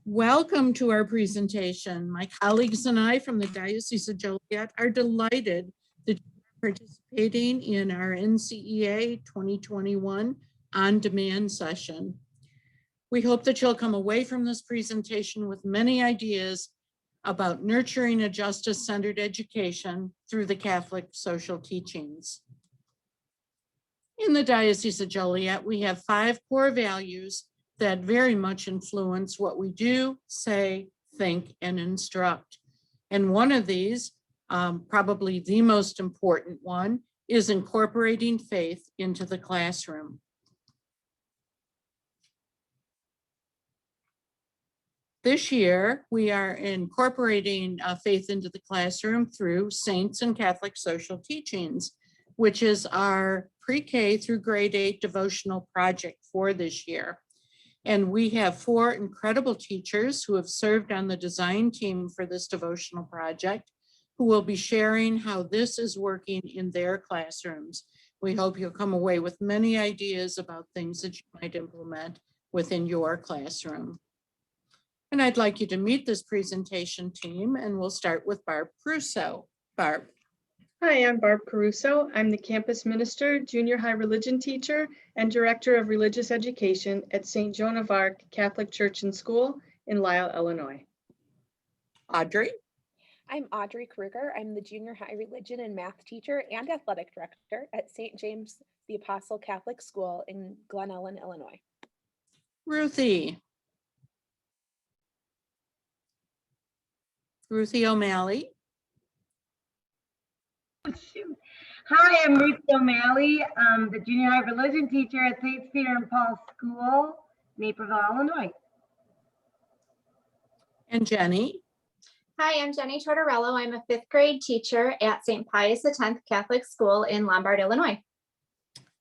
Welcome to our presentation. My colleagues and I from the Diocese of Joliet are delighted that you're participating in our NCEA 2021 on-demand session. We hope that you'll come away from this presentation with many ideas about nurturing a justice-centered education through the Catholic social teachings. In the Diocese of Joliet, we have 5 core values that very much influence what we do, say, think, and instruct. And one of these, probably the most important one, is incorporating faith into the classroom. This year, we are incorporating faith into the classroom through Saints and Catholic Social Teachings, which is our pre-K through grade 8 devotional project for this year. And we have 4 incredible teachers who have served on the design team for this devotional project, who will be sharing how this is working in their classrooms. We hope you'll come away with many ideas about things that you might implement within your classroom. And I'd like you to meet this presentation team, and we'll start with Barb Caruso. Barb. Hi, I'm Barb Caruso. I'm the campus minister, junior high religion teacher, and director of religious education at St. Joan of Arc Catholic Church and School in Lisle, Illinois. Audrey. I'm Audrey Kruger. I'm the junior high religion and math teacher and athletic director at St. James the Apostle Catholic School in Glen Ellen, Illinois. Ruthie. Ruthie O'Malley. Hi, I'm Ruth O'Malley. I'm the junior high religion teacher at St. Peter and Paul School, Naperville, Illinois. And Jenny. Hi, I'm Jenny Tortorello. I'm a 5th grade teacher at St. Pius X Catholic School in Lombard, Illinois.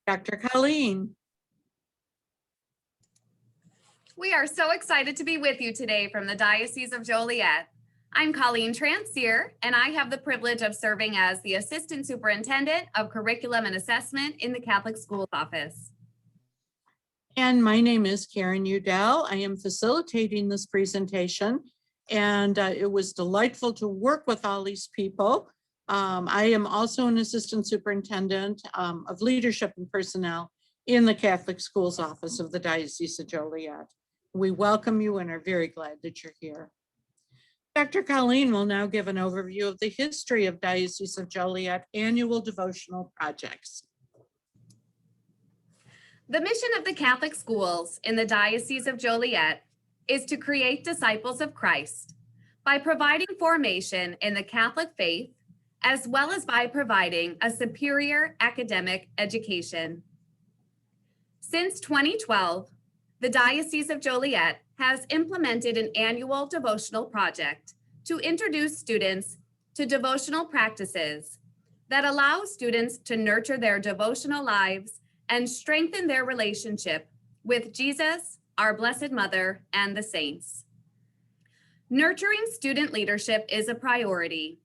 Dr. Colleen. We are so excited to be with you today from the Diocese of Joliet. I'm Colleen Transier, and I have the privilege of serving as the Assistant Superintendent of Curriculum and Assessment in the Catholic Schools Office. And my name is Karen Udell. I am facilitating this presentation, and it was delightful to work with all these people. I am also an Assistant Superintendent of Leadership and Personnel in the Catholic Schools Office of the Diocese of Joliet. We welcome you and are very glad that you're here. Dr. Colleen will now give an overview of the history of Diocese of Joliet annual devotional projects. The mission of the Catholic schools in the Diocese of Joliet is to create disciples of Christ by providing formation in the Catholic faith, as well as by providing a superior academic education. Since 2012, the Diocese of Joliet has implemented an annual devotional project to introduce students to devotional practices that allow students to nurture their devotional lives and strengthen their relationship with Jesus, our Blessed Mother, and the saints. Nurturing student leadership is a priority.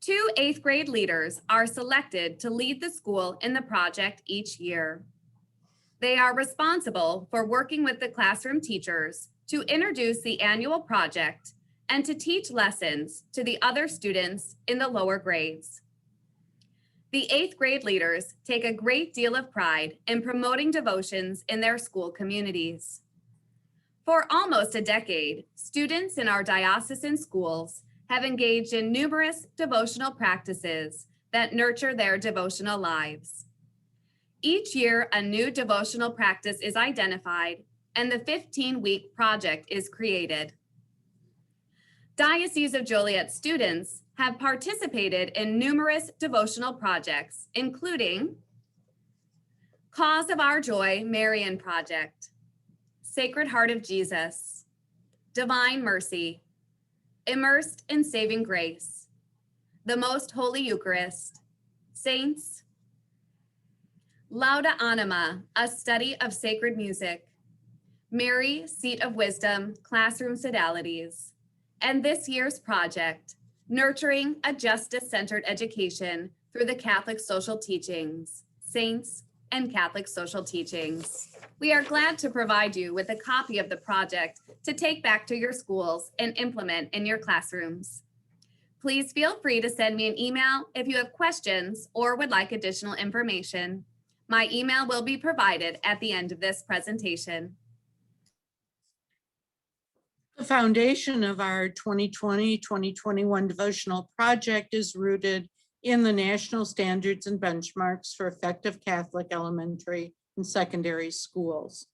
2 8th grade leaders are selected to lead the school in the project each year. They are responsible for working with the classroom teachers to introduce the annual project and to teach lessons to the other students in the lower grades. The 8th grade leaders take a great deal of pride in promoting devotions in their school communities. For almost a decade, students in our diocesan schools have engaged in numerous devotional practices that nurture their devotional lives. Each year, a new devotional practice is identified and the 15-week project is created. Diocese of Joliet students have participated in numerous devotional projects, including Cause of Our Joy Marian Project, Sacred Heart of Jesus, Divine Mercy, Immersed in Saving Grace, the Most Holy Eucharist, Saints, Lauda Anima, a study of sacred music, Mary, Seat of Wisdom, classroom sodalities, and this year's project, Nurturing a Justice-Centered Education through the Catholic Social Teachings, Saints, and Catholic social teachings. We are glad to provide you with a copy of the project to take back to your schools and implement in your classrooms. Please feel free to send me an email if you have questions or would like additional information. My email will be provided at the end of this presentation. The foundation of our 2020-2021 devotional project is rooted in the national standards and benchmarks for effective Catholic elementary and secondary schools.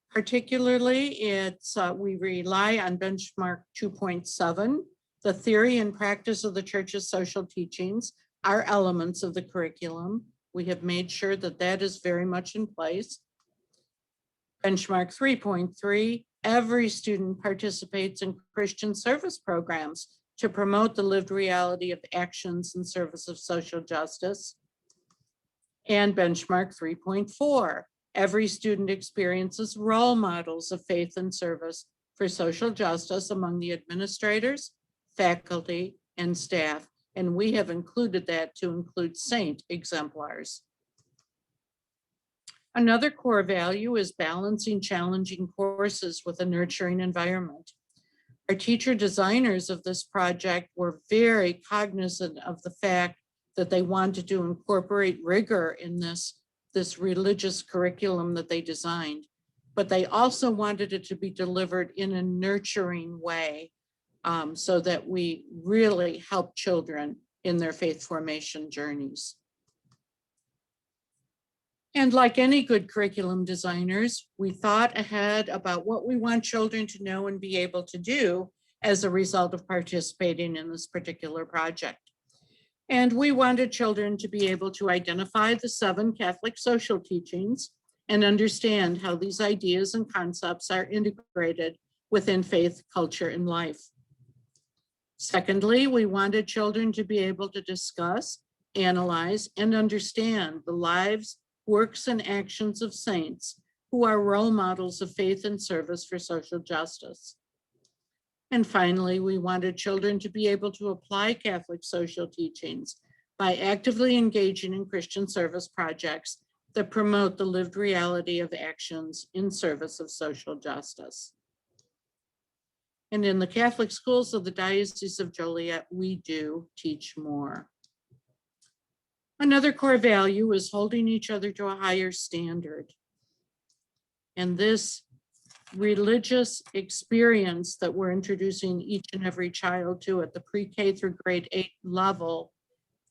Particularly, we rely on benchmark 2.7. The theory and practice of the Church's social teachings are elements of the curriculum. We have made sure that that is very much in place. Benchmark 3.3, every student participates in Christian service programs to promote the lived reality of actions in service of social justice. And benchmark 3.4, every student experiences role models of faith and service for social justice among the administrators, faculty, and staff. And we have included that to include saint exemplars. Another core value is balancing challenging courses with a nurturing environment. Our teacher designers of this project were very cognizant of the fact that they wanted to incorporate rigor in this religious curriculum that they designed, but they also wanted it to be delivered in a nurturing way so that we really help children in their faith formation journeys. And like any good curriculum designers, we thought ahead about what we want children to know and be able to do as a result of participating in this particular project. And we wanted children to be able to identify the 7 Catholic social teachings and understand how these ideas and concepts are integrated within faith, culture, and life. Secondly, we wanted children to be able to discuss, analyze, and understand the lives, works, and actions of saints who are role models of faith and service for social justice. And finally, we wanted children to be able to apply Catholic social teachings by actively engaging in Christian service projects that promote the lived reality of actions in service of social justice. And in the Catholic schools of the Diocese of Joliet, we do teach more. Another core value is holding each other to a higher standard. And this religious experience that we're introducing each and every child to at the pre-K through grade 8 level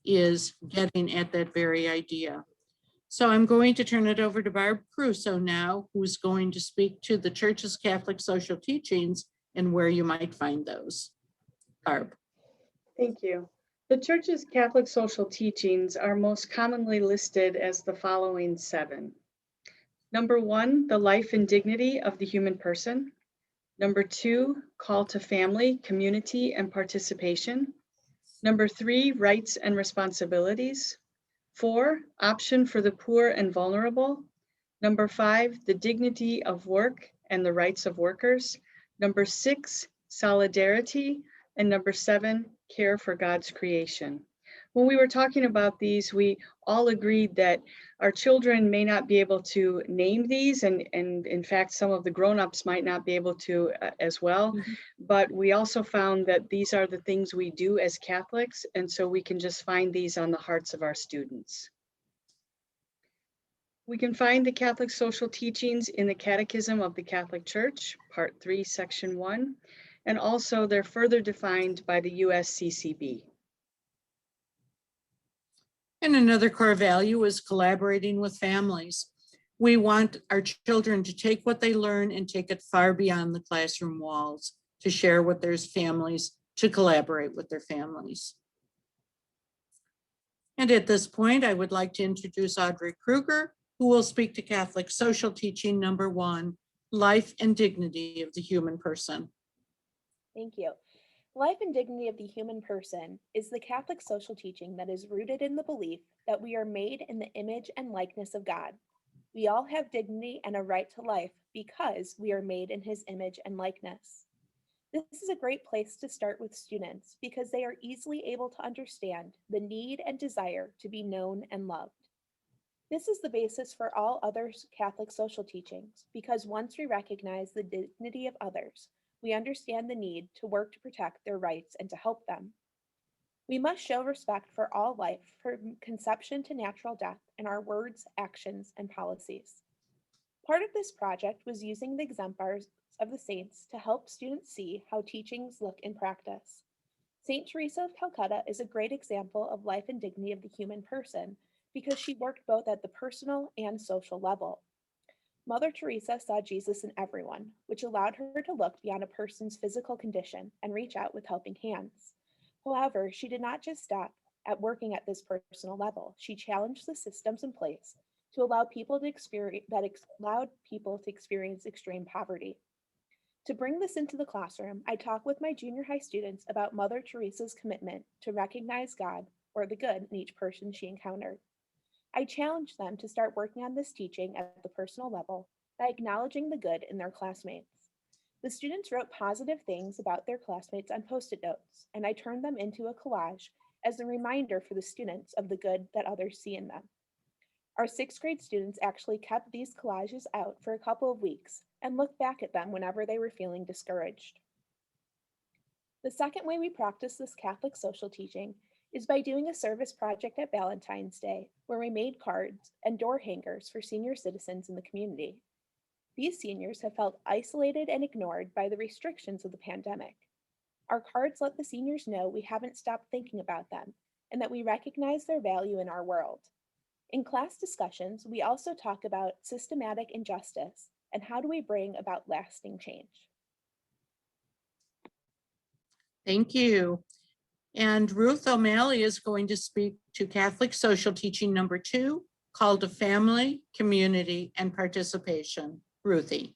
is getting at that very idea. So I'm going to turn it over to Barb Caruso now, who's going to speak to the Church's Catholic social teachings and where you might find those. Barb. Thank you. The Church's Catholic social teachings are most commonly listed as the following 7. Number 1, the life and dignity of the human person. Number 2, call to family, community, and participation. Number 3, rights and responsibilities. 4, option for the poor and vulnerable. Number 5, the dignity of work and the rights of workers. Number 6, solidarity. And number 7, care for God's creation. When we were talking about these, we all agreed that our children may not be able to name these, and in fact, some of the grown-ups might not be able to as well. But we also found that these are the things we do as Catholics, and so we can just find these on the hearts of our students. We can find the Catholic social teachings in the Catechism of the Catholic Church, Part 3, Section 1, and also they're further defined by the USCCB. And another core value is collaborating with families. We want our children to take what they learn and take it far beyond the classroom walls, to share with their families, to collaborate with their families. And at this point, I would like to introduce Audrey Kruger, who will speak to Catholic social teaching number 1, life and dignity of the human person. Thank you. Life and dignity of the human person is the Catholic social teaching that is rooted in the belief that we are made in the image and likeness of God. We all have dignity and a right to life because we are made in his image and likeness. This is a great place to start with students because they are easily able to understand the need and desire to be known and loved. This is the basis for all other Catholic social teachings, because once we recognize the dignity of others, we understand the need to work to protect their rights and to help them. We must show respect for all life, from conception to natural death, in our words, actions, and policies. Part of this project was using the exemplars of the saints to help students see how teachings look in practice. Saint Teresa of Calcutta is a great example of life and dignity of the human person because she worked both at the personal and social level. Mother Teresa saw Jesus in everyone, which allowed her to look beyond a person's physical condition and reach out with helping hands. However, she did not just stop at working at this personal level. She challenged the systems in place to allow people to experience extreme poverty. To bring this into the classroom, I talk with my junior high students about Mother Teresa's commitment to recognize God or the good in each person she encountered. I challenge them to start working on this teaching at the personal level by acknowledging the good in their classmates. The students wrote positive things about their classmates on Post-it notes, and I turned them into a collage as a reminder for the students of the good that others see in them. Our 6th grade students actually kept these collages out for a couple of weeks and looked back at them whenever they were feeling discouraged. The second way we practice this Catholic social teaching is by doing a service project at Valentine's Day, where we made cards and door hangers for senior citizens in the community. These seniors have felt isolated and ignored by the restrictions of the pandemic. Our cards let the seniors know we haven't stopped thinking about them and that we recognize their value in our world. In class discussions, we also talk about systematic injustice and how do we bring about lasting change. Thank you. And Ruth O'Malley is going to speak to Catholic social teaching number 2, called to family, community, and participation. Ruthie.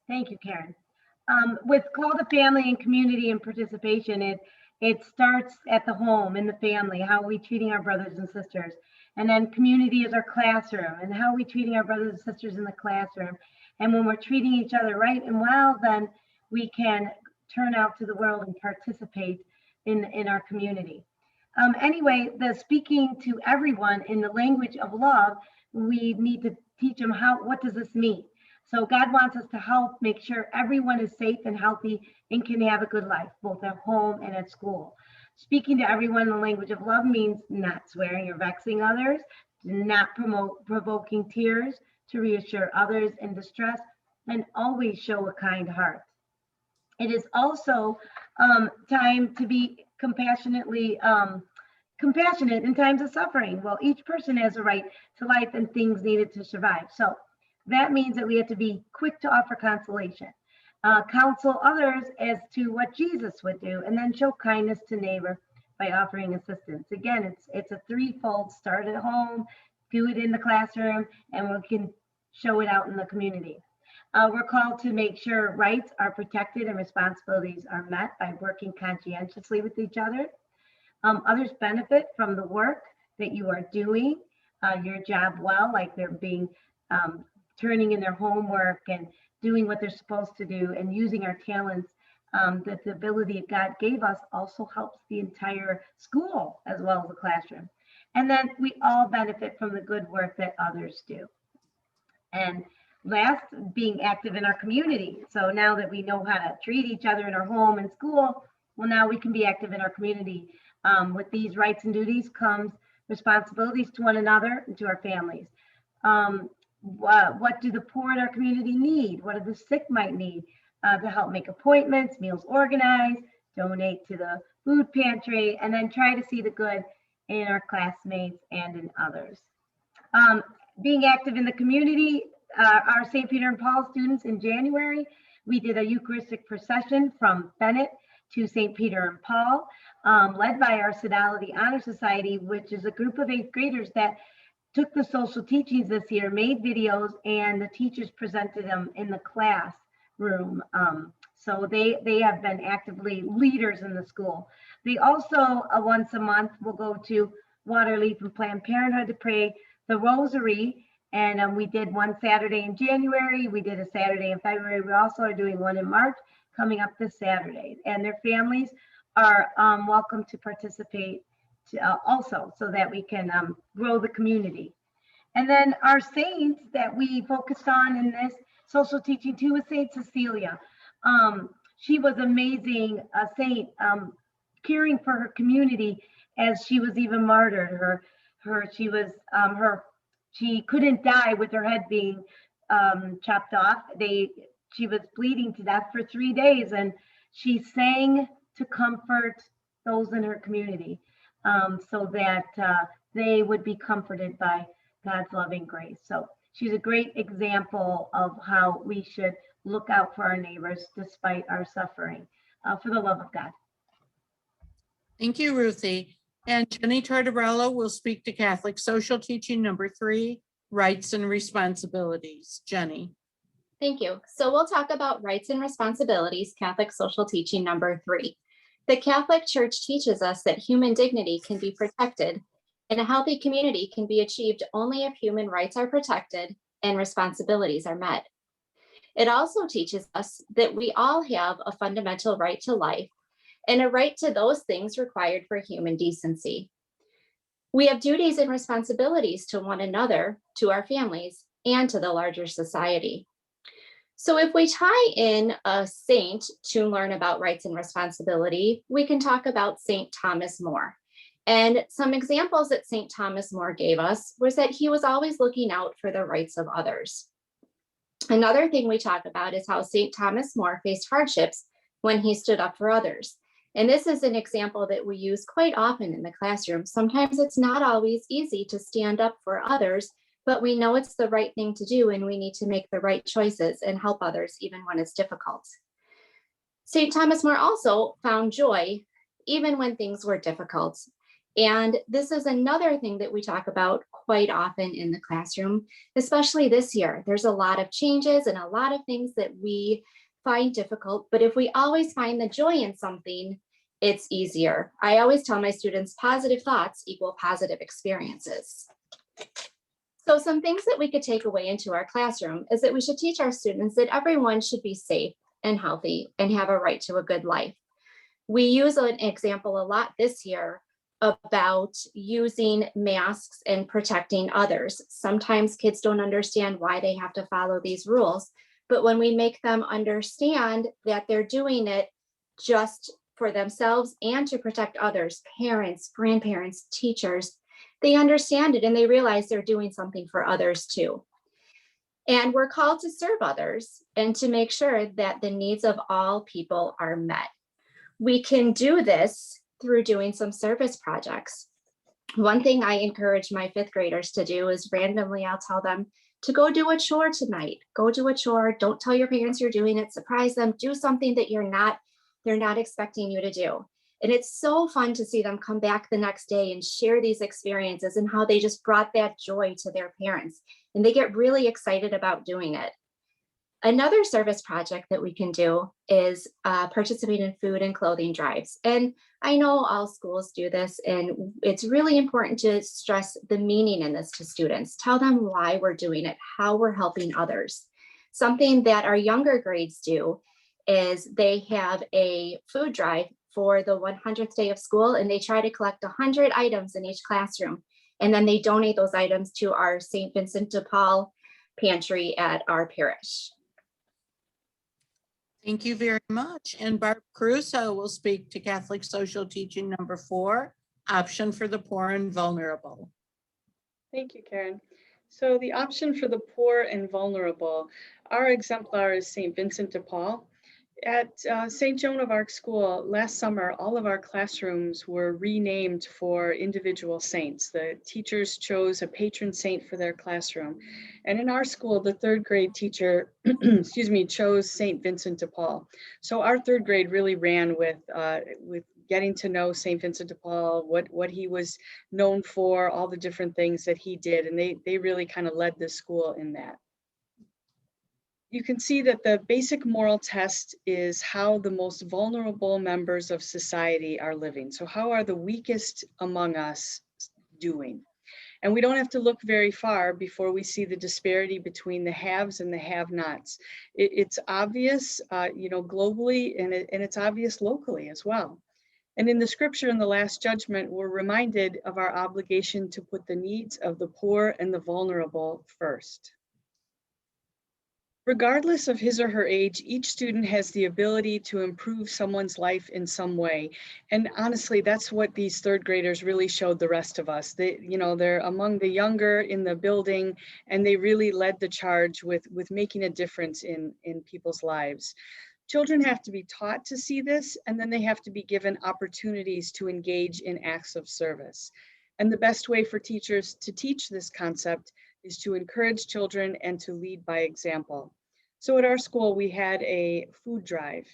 Thank you, Karen. With call to family and community and participation, it starts at the home, in the family. How are we treating our brothers and sisters? And then community is our classroom, and how are we treating our brothers and sisters in the classroom? And when we're treating each other right and well, then we can turn out to the world and participate in our community. Anyway, the speaking to everyone in the language of love, we need to teach them what does this mean? So God wants us to help make sure everyone is safe and healthy and can have a good life, both at home and at school. Speaking to everyone in the language of love means not swearing or vexing others, not provoking tears, to reassure others in distress, and always show a kind heart. It is also time to be compassionate in times of suffering. Well, each person has a right to life and things needed to survive. So that means that we have to be quick to offer consolation, counsel others as to what Jesus would do, and then show kindness to neighbor by offering assistance. Again, it's a threefold: start at home, do it in the classroom, and we can show it out in the community. We're called to make sure rights are protected and responsibilities are met by working conscientiously with each other. Others benefit from the work that you are doing, your job well, like they're being turning in their homework and doing what they're supposed to do and using our talents. That the ability that God gave us also helps the entire school as well as the classroom. And then we all benefit from the good work that others do. And last, being active in our community. So now that we know how to treat each other in our home and school, well, now we can be active in our community. With these rights and duties comes responsibilities to one another and to our families. What do the poor in our community need? What do the sick might need? To help make appointments, meals organized, donate to the food pantry, and then try to see the good in our classmates and in others. Being active in the community, our St. Peter and Paul students in January, we did a Eucharistic procession from Bennett to St. Peter and Paul, led by our Sodality Honor Society, which is a group of 8th graders that took the social teachings this year, made videos, and the teachers presented them in the classroom. So they have been actively leaders in the school. They also, once a month, will go to Waterleaf and Planned Parenthood to pray the Rosary. And we did one Saturday in January. We did a Saturday in February. We also are doing one in March coming up this Saturday. And their families are welcome to participate also, so that we can grow the community. And then our saints that we focused on in this social teaching too was Saint Cecilia. She was amazing, a saint, caring for her community as she was even martyred. She couldn't die with her head being chopped off. She was bleeding to death for 3 days, and she sang to comfort those in her community, so that they would be comforted by God's loving grace. So she's a great example of how we should look out for our neighbors despite our suffering, for the love of God. Thank you, Ruthie. And Jenny Tortorella will speak to Catholic social teaching number 3, rights and responsibilities. Jenny. Thank you. So we'll talk about rights and responsibilities, Catholic social teaching number 3. The Catholic Church teaches us that human dignity can be protected, and a healthy community can be achieved only if human rights are protected and responsibilities are met. It also teaches us that we all have a fundamental right to life and a right to those things required for human decency. We have duties and responsibilities to one another, to our families, and to the larger society. So if we tie in a saint to learn about rights and responsibility, we can talk about St. Thomas More. And some examples that St. Thomas More gave us was that he was always looking out for the rights of others. Another thing we talk about is how St. Thomas More faced hardships when he stood up for others. And this is an example that we use quite often in the classroom. Sometimes it's not always easy to stand up for others, but we know it's the right thing to do, and we need to make the right choices and help others even when it's difficult. St. Thomas More also found joy even when things were difficult. And this is another thing that we talk about quite often in the classroom, especially this year. There's a lot of changes and a lot of things that we find difficult, but if we always find the joy in something, it's easier. I always tell my students positive thoughts equal positive experiences. So some things that we could take away into our classroom is that we should teach our students that everyone should be safe and healthy and have a right to a good life. We use an example a lot this year about using masks and protecting others. Sometimes kids don't understand why they have to follow these rules, but when we make them understand that they're doing it just for themselves and to protect others, parents, grandparents, teachers, they understand it and they realize they're doing something for others too. And we're called to serve others and to make sure that the needs of all people are met. We can do this through doing some service projects. One thing I encourage my 5th graders to do is randomly I'll tell them to go do a chore tonight. Go do a chore. Don't tell your parents you're doing it. Surprise them. Do something that they're not expecting you to do. And it's so fun to see them come back the next day and share these experiences and how they just brought that joy to their parents. And they get really excited about doing it. Another service project that we can do is participate in food and clothing drives. And I know all schools do this, and it's really important to stress the meaning in this to students. Tell them why we're doing it, how we're helping others. Something that our younger grades do is they have a food drive for the 100th day of school, and they try to collect 100 items in each classroom. And then they donate those items to our St. Vincent de Paul pantry at our parish. Thank you very much. And Barb Caruso will speak to Catholic social teaching number 4, option for the poor and vulnerable. Thank you, Karen. So the option for the poor and vulnerable, our exemplar is St. Vincent de Paul. At St. Joan of Arc School last summer, all of our classrooms were renamed for individual saints. The teachers chose a patron saint for their classroom. And in our school, the 3rd grade teacher, chose St. Vincent de Paul. So our 3rd grade really ran with getting to know St. Vincent de Paul, what he was known for, all the different things that he did. And they really kind of led the school in that. You can see that the basic moral test is how the most vulnerable members of society are living. So how are the weakest among us doing? And we don't have to look very far before we see the disparity between the haves and the have-nots. It's obvious, globally, and it's obvious locally as well. And in the scripture in the Last Judgment, we're reminded of our obligation to put the needs of the poor and the vulnerable first. Regardless of his or her age, each student has the ability to improve someone's life in some way. And honestly, that's what these third graders really showed the rest of us. They're among the younger in the building, and they really led the charge with making a difference in people's lives. Children have to be taught to see this, and then they have to be given opportunities to engage in acts of service. And the best way for teachers to teach this concept is to encourage children and to lead by example. So at our school, we had a food drive.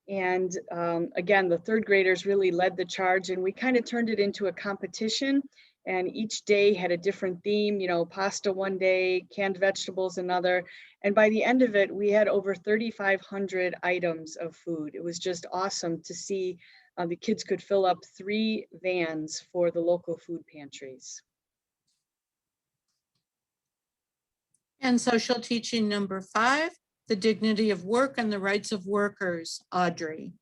And again, the third graders really led the charge, and we kind of turned it into a competition. And each day had a different theme, pasta one day, canned vegetables another. And by the end of it, we had over 3,500 items of food. It was just awesome to see the kids could fill up 3 vans for the local food pantries. And social teaching number 5, the dignity of work and the rights of workers. Audrey.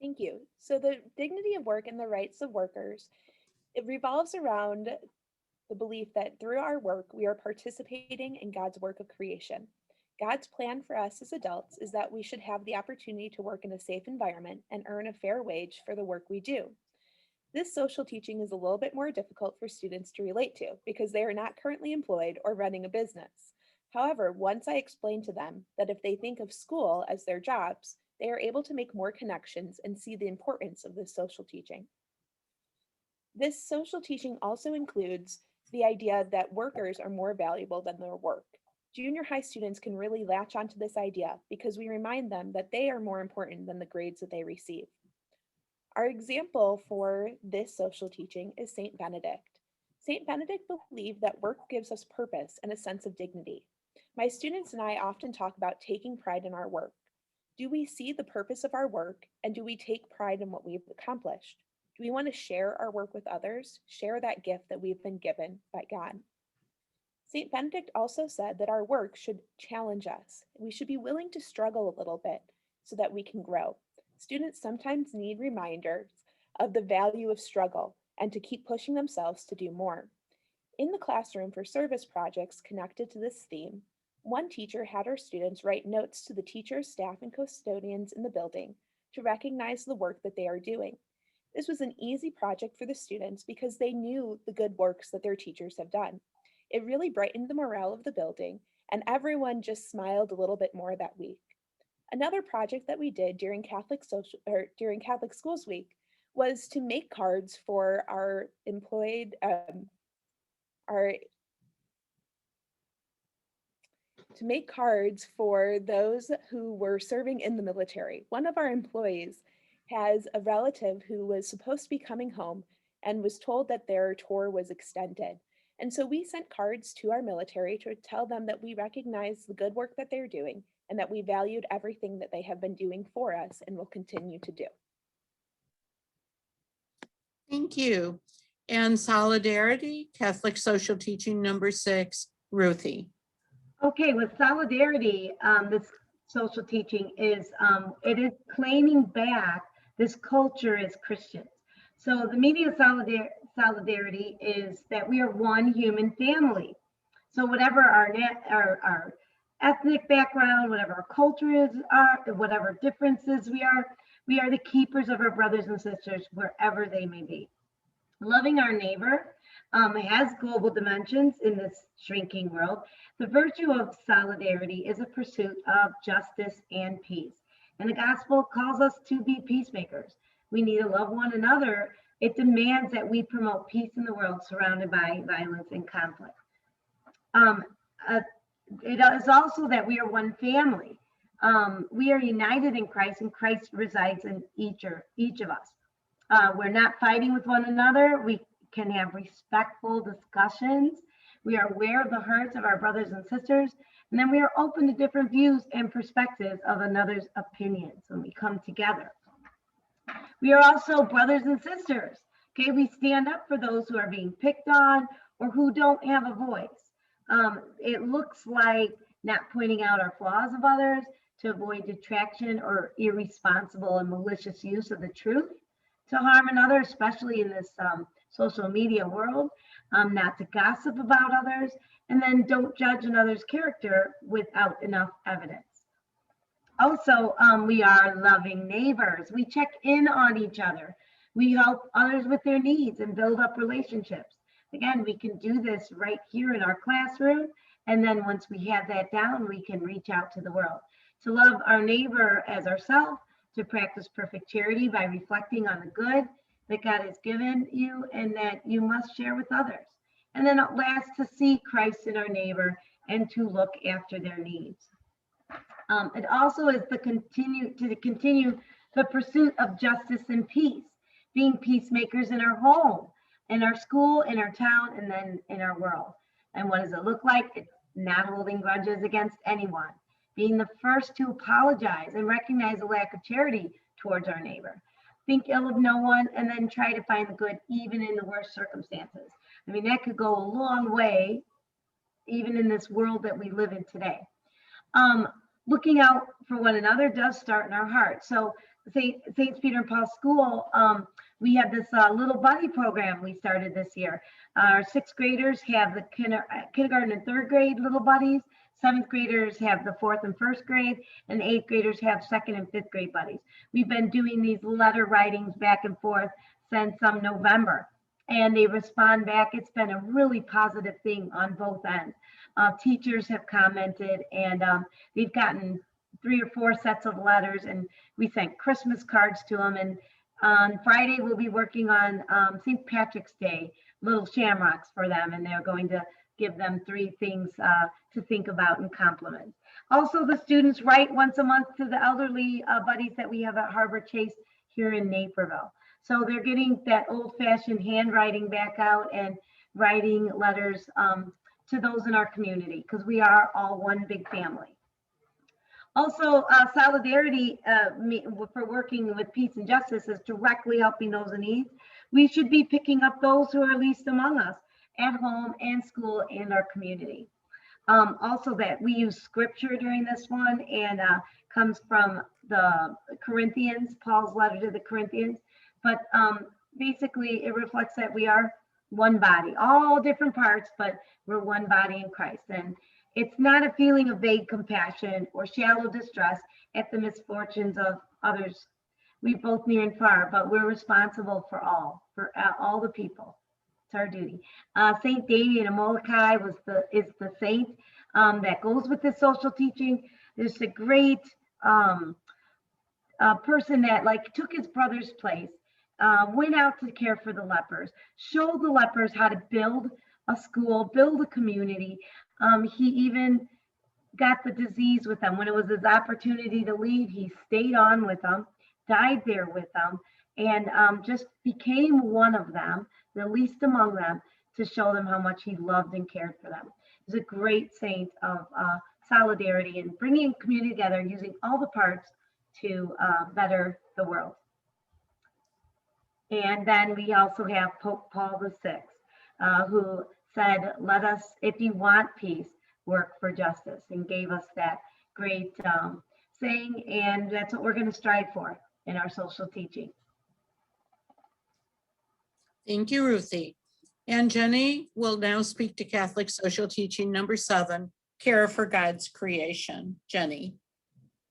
Thank you. So the dignity of work and the rights of workers, it revolves around the belief that through our work, we are participating in God's work of creation. God's plan for us as adults is that we should have the opportunity to work in a safe environment and earn a fair wage for the work we do. This social teaching is a little bit more difficult for students to relate to because they are not currently employed or running a business. However, once I explain to them that if they think of school as their jobs, they are able to make more connections and see the importance of this social teaching. This social teaching also includes the idea that workers are more valuable than their work. Junior high students can really latch onto this idea because we remind them that they are more important than the grades that they receive. Our example for this social teaching is Saint Benedict. Saint Benedict believed that work gives us purpose and a sense of dignity. My students and I often talk about taking pride in our work. Do we see the purpose of our work, and do we take pride in what we've accomplished? Do we want to share our work with others, share that gift that we've been given by God? St. Benedict also said that our work should challenge us. We should be willing to struggle a little bit so that we can grow. Students sometimes need reminders of the value of struggle and to keep pushing themselves to do more. In the classroom for service projects connected to this theme, one teacher had her students write notes to the teachers, staff, and custodians in the building to recognize the work that they are doing. This was an easy project for the students because they knew the good works that their teachers have done. It really brightened the morale of the building, and everyone just smiled a little bit more that week. Another project that we did during Catholic Schools Week was to make cards for our those who were serving in the military. One of our employees has a relative who was supposed to be coming home and was told that their tour was extended. And so we sent cards to our military to tell them that we recognize the good work that they're doing and that we valued everything that they have been doing for us and will continue to do. Thank you. And solidarity, Catholic social teaching number 6, Ruthie. Okay, with solidarity, this social teaching is, it is claiming back this culture as Christians. So the meaning of solidarity is that we are one human family. So whatever our ethnic background, whatever our cultures are, whatever differences we are the keepers of our brothers and sisters wherever they may be. Loving our neighbor has global dimensions in this shrinking world. The virtue of solidarity is a pursuit of justice and peace. And the gospel calls us to be peacemakers. We need to love one another. It demands that we promote peace in the world surrounded by violence and conflict. It is also that we are one family. We are united in Christ, and Christ resides in each of us. We're not fighting with one another. We can have respectful discussions. We are aware of the hurts of our brothers and sisters, and then we are open to different views and perspectives of another's opinions when we come together. We are also brothers and sisters. Okay, we stand up for those who are being picked on or who don't have a voice. It looks like not pointing out our flaws of others to avoid detraction or irresponsible and malicious use of the truth, to harm another, especially in this social media world, not to gossip about others, and then don't judge another's character without enough evidence. Also, we are loving neighbors. We check in on each other. We help others with their needs and build up relationships. Again, we can do this right here in our classroom. And then once we have that down, we can reach out to the world. To love our neighbor as ourselves, to practice perfect charity by reflecting on the good that God has given you and that you must share with others. And then at last, to see Christ in our neighbor and to look after their needs. It also is to continue the pursuit of justice and peace, being peacemakers in our home, in our school, in our town, and then in our world. And what does it look like? It's not holding grudges against anyone, being the first to apologize and recognize the lack of charity towards our neighbor. Think ill of no one and then try to find the good even in the worst circumstances. I mean, that could go a long way, even in this world that we live in today. Looking out for one another does start in our heart. So St. Peter and Paul School, we have this little buddy program we started this year. Our sixth graders have the kindergarten and third grade little buddies. Seventh graders have the fourth and first grade, and eighth graders have second and fifth grade buddies. We've been doing these letter writings back and forth since November, and they respond back. It's been a really positive thing on both ends. Teachers have commented, and they've gotten 3 or 4 sets of letters, and we sent Christmas cards to them. And on Friday, we'll be working on St. Patrick's Day, little shamrocks for them, and they're going to give them 3 things to think about and compliment. Also, the students write once a month to the elderly buddies that we have at Harbor Chase here in Naperville. So they're getting that old-fashioned handwriting back out and writing letters to those in our community, because we are all one big family. Also, solidarity for working with peace and justice is directly helping those in need. We should be picking up those who are least among us at home and school and our community. Also, that we use scripture during this one, and comes from the Corinthians, Paul's letter to the Corinthians. But basically, it reflects that we are one body, all different parts, but we're one body in Christ. And it's not a feeling of vague compassion or shallow distress at the misfortunes of others. We both near and far, but we're responsible for all the people. It's our duty. Saint Damien of Molokai is the saint that goes with this social teaching. There's a great person that took his brother's place, went out to care for the lepers, showed the lepers how to build a school, build a community. He even got the disease with them. When it was his opportunity to leave, he stayed on with them, died there with them, and just became one of them, the least among them, to show them how much he loved and cared for them. He's a great saint of solidarity and bringing community together, using all the parts to better the world. And then we also have Pope Paul VI, who said, "Let us, if you want peace, work for justice," and gave us that great saying. And that's what we're going to strive for in our social teaching. Thank you, Ruthie. And Jenny will now speak to Catholic social teaching number 7, care for God's creation. Jenny.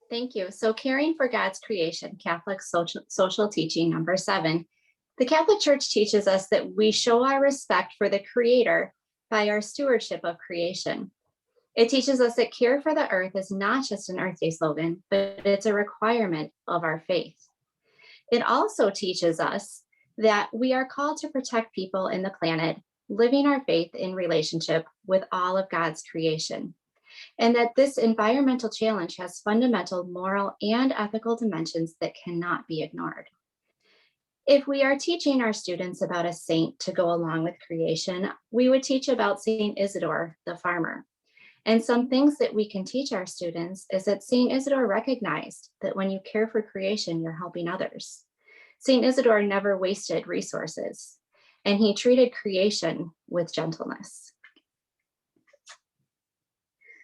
Thank you. So caring for God's creation, Catholic social teaching number 7. The Catholic Church teaches us that we show our respect for the Creator by our stewardship of creation. It teaches us that care for the earth is not just an Earth Day slogan, but it's a requirement of our faith. It also teaches us that we are called to protect people in the planet, living our faith in relationship with all of God's creation, and that this environmental challenge has fundamental moral and ethical dimensions that cannot be ignored. If we are teaching our students about a saint to go along with creation, we would teach about Saint Isidore, the farmer. And some things that we can teach our students is that Saint Isidore recognized that when you care for creation, you're helping others. Saint Isidore never wasted resources, and he treated creation with gentleness.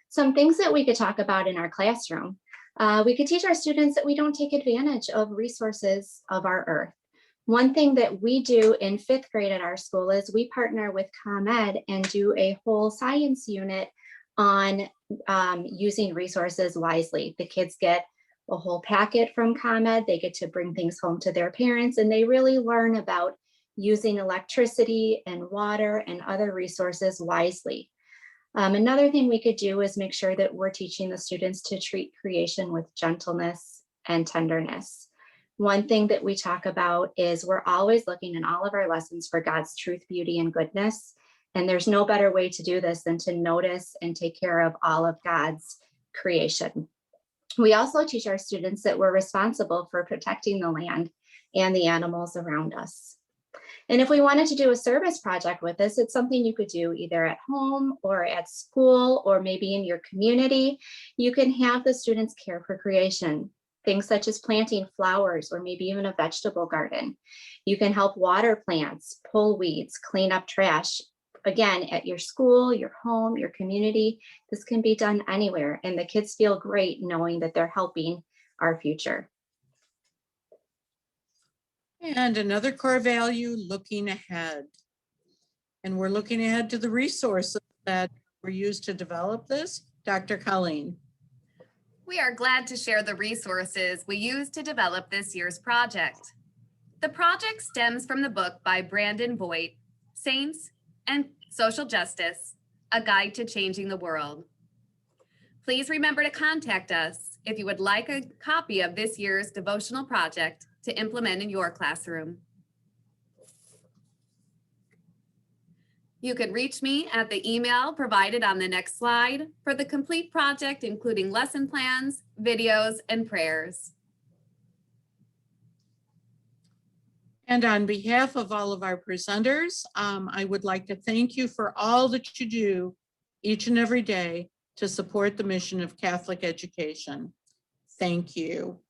Some things that we could talk about in our classroom. We could teach our students that we don't take advantage of resources of our earth. One thing that we do in 5th grade at our school is we partner with ComEd and do a whole science unit on using resources wisely. The kids get a whole packet from ComEd. They get to bring things home to their parents, and they really learn about using electricity and water and other resources wisely. Another thing we could do is make sure that we're teaching the students to treat creation with gentleness and tenderness. One thing that we talk about is we're always looking in all of our lessons for God's truth, beauty, and goodness. And there's no better way to do this than to notice and take care of all of God's creation. We also teach our students that we're responsible for protecting the land and the animals around us. And if we wanted to do a service project with this, it's something you could do either at home or at school or maybe in your community. You can have the students care for creation, things such as planting flowers or maybe even a vegetable garden. You can help water plants, pull weeds, clean up trash. Again, at your school, your home, your community, this can be done anywhere. And the kids feel great knowing that they're helping our future. And another core value, looking ahead. And we're looking ahead to the resources that were used to develop this. Dr. Colleen. We are glad to share the resources we used to develop this year's project. The project stems from the book by Brandon Voigt, Saints and Social Justice, A Guide to Changing the World. Please remember to contact us if you would like a copy of this year's devotional project to implement in your classroom. You can reach me at the email provided on the next slide for the complete project, including lesson plans, videos, and prayers. And on behalf of all of our presenters, I would like to thank you for all that you do each and every day to support the mission of Catholic education. Thank you.